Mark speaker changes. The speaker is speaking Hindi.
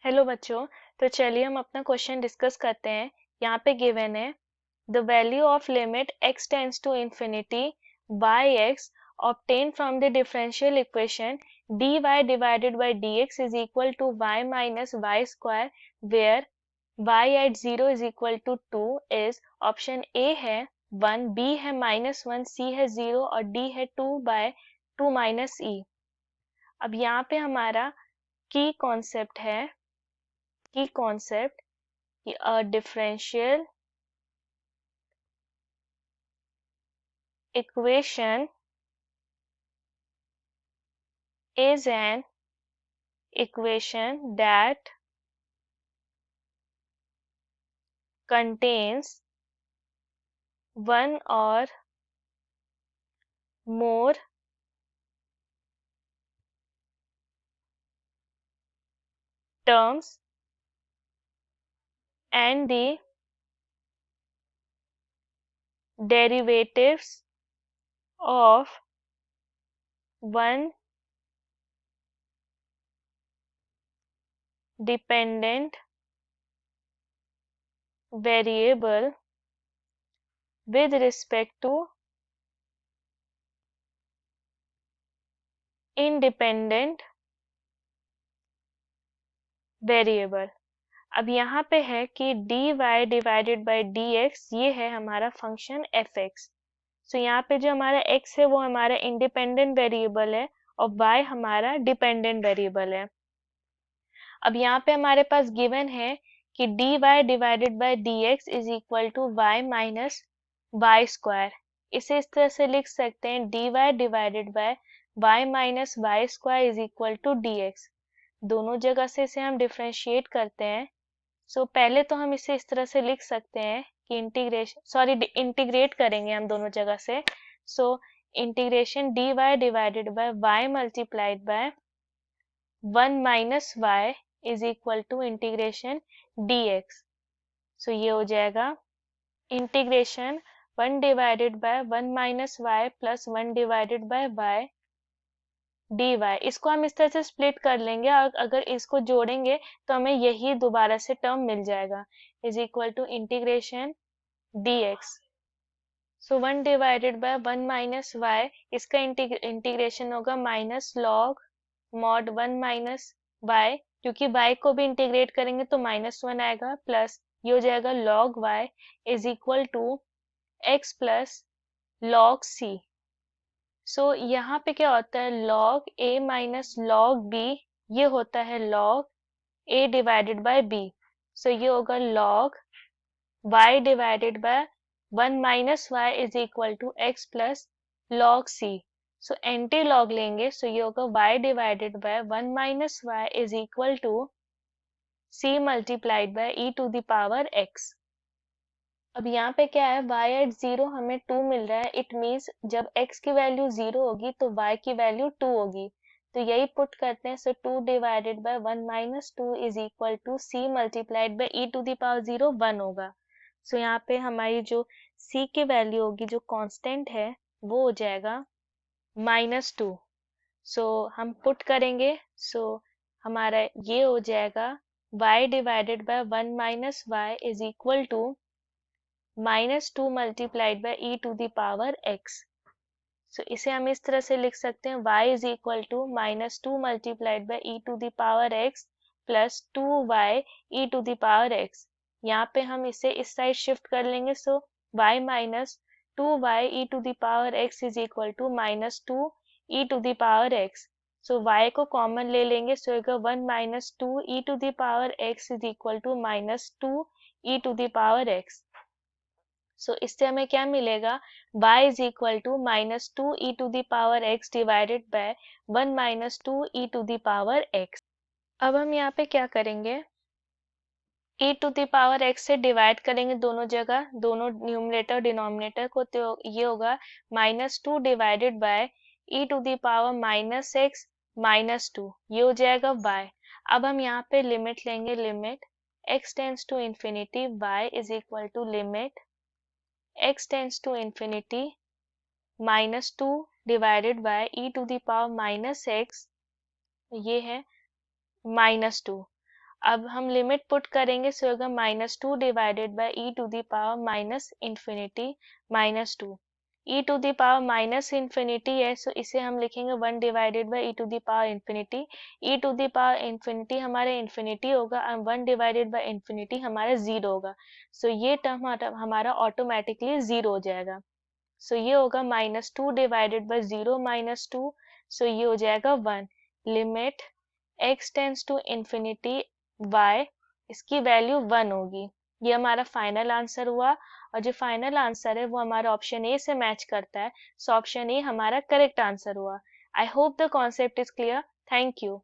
Speaker 1: हेलो बच्चों। तो चलिए हम अपना क्वेश्चन डिस्कस करते हैं। यहाँ पे गिवन है the value of limit x tends to infinity by x obtained from the differential equation dy divided by dx is equal to y minus y square where y at 0 is equal to 2 is option A है 1, B है -1, C है 0 और D है 2/2 माइनस e। अब यहाँ पे हमारा की कॉन्सेप्ट है कि a differential equation is an equation that contains one or more terms and the derivatives of one dependent variable with respect to independent variable। अब यहाँ पे है कि dy डिवाइडेड बाई dx ये है हमारा फंक्शन fx। सो यहाँ पे जो हमारा x है वो हमारा इंडिपेंडेंट वेरिएबल है और y हमारा डिपेंडेंट वेरिएबल है। अब यहाँ पे हमारे पास गिवन है कि dy divided by dx is equal to y minus y square. इसे इस तरह से लिख सकते हैं dy divided by y minus y square is equal to dx। दोनों जगह से इसे हम डिफरेंशिएट करते हैं। सो पहले तो हम इसे इस तरह से लिख सकते हैं कि इंटीग्रेट करेंगे हम दोनों जगह से। So integration dy divided by y multiplied by 1 minus y is equal to integration dx। So ये हो जाएगा integration 1 divided by 1 minus y plus 1 divided by y dy। इसको हम इस तरह से स्प्लिट कर लेंगे और अगर इसको जोड़ेंगे तो हमें यही दोबारा से टर्म मिल जाएगा is equal to integration dx। So 1 divided by 1 minus y इसका इंटीग्रेशन होगा minus log mod 1 minus y, क्योंकि y को भी इंटीग्रेट करेंगे तो -1 आएगा प्लस ये हो जाएगा log y is equal to x plus log c। So यहाँ पे क्या होता है log a minus log b ये होता है log a divided by b। So ये होगा log y divided by 1 minus y is equal to x plus log c। So antilog लेंगे सो ये होगा y divided by 1 minus y is equal to c multiplied by e to the power x। अब यहाँ पे क्या है y एट 0 हमें 2 मिल रहा है। इट मीन्स जब x की वैल्यू 0 होगी तो y की वैल्यू 2 होगी। तो यही पुट करते हैं। So 2 divided by 1 minus 2 is equal to c multiplied by e to the power 0 1 होगा। सो यहाँ पे हमारी जो c की वैल्यू होगी जो कांस्टेंट है वो हो जाएगा -2। सो हम पुट करेंगे सो हमारा ये हो जाएगा y divided by 1 minus y is equal to -2 multiplied by e to the power x। So इसे हम इस तरह से लिख सकते हैं y is equal to -2 multiplied by e to the power x plus 2y e to the power x। यहाँ पे हम इसे इस साइड शिफ्ट कर लेंगे। So y minus 2y e to the power x is equal to -2 e to the power x। So y को कॉमन ले लेंगे सो होगा 1 minus 2 e to the power x is equal to -2 e to the power x। So इससे हमें क्या मिलेगा y is equal to -2 e to the power x divided by 1 minus 2 e to the power x। अब हम यहाँ पे क्या करेंगे e to the power x से डिवाइड करेंगे दोनों जगह, दोनों न्यूमरेटर डिनोमिनेटर को। तो ये होगा -2 divided by e to the power -x -2 ये हो जाएगा y। अब हम यहाँ पे लिमिट लेंगे, limit x tends to infinity y is equal to limit x tends to infinity -2 divided by e to the power -x ये है -2। अब हम लिमिट पुट करेंगे, सो होगा -2 divided by e to the power minus infinity -2। E to the power minus infinity है, सो इसे हम लिखेंगे 1 divided by e to the power infinity. E to the power infinity हमारे इंफिनिटी होगा और 1 डिवाइडेड बाई इंफिनिटी हमारा 0 होगा। सो ये टर्म हमारा ऑटोमेटिकली 0 हो जाएगा। सो ये होगा -2 डिवाइडेड बाई 0 -2, सो ये हो जाएगा 1। Limit x tends to infinity y, इसकी वैल्यू 1 होगी। ये हमारा फाइनल आंसर हुआ, और जो फाइनल आंसर है वो हमारा ऑप्शन ए से मैच करता है, सो ऑप्शन ए हमारा करेक्ट आंसर हुआ। I hope the concept is clear. Thank you.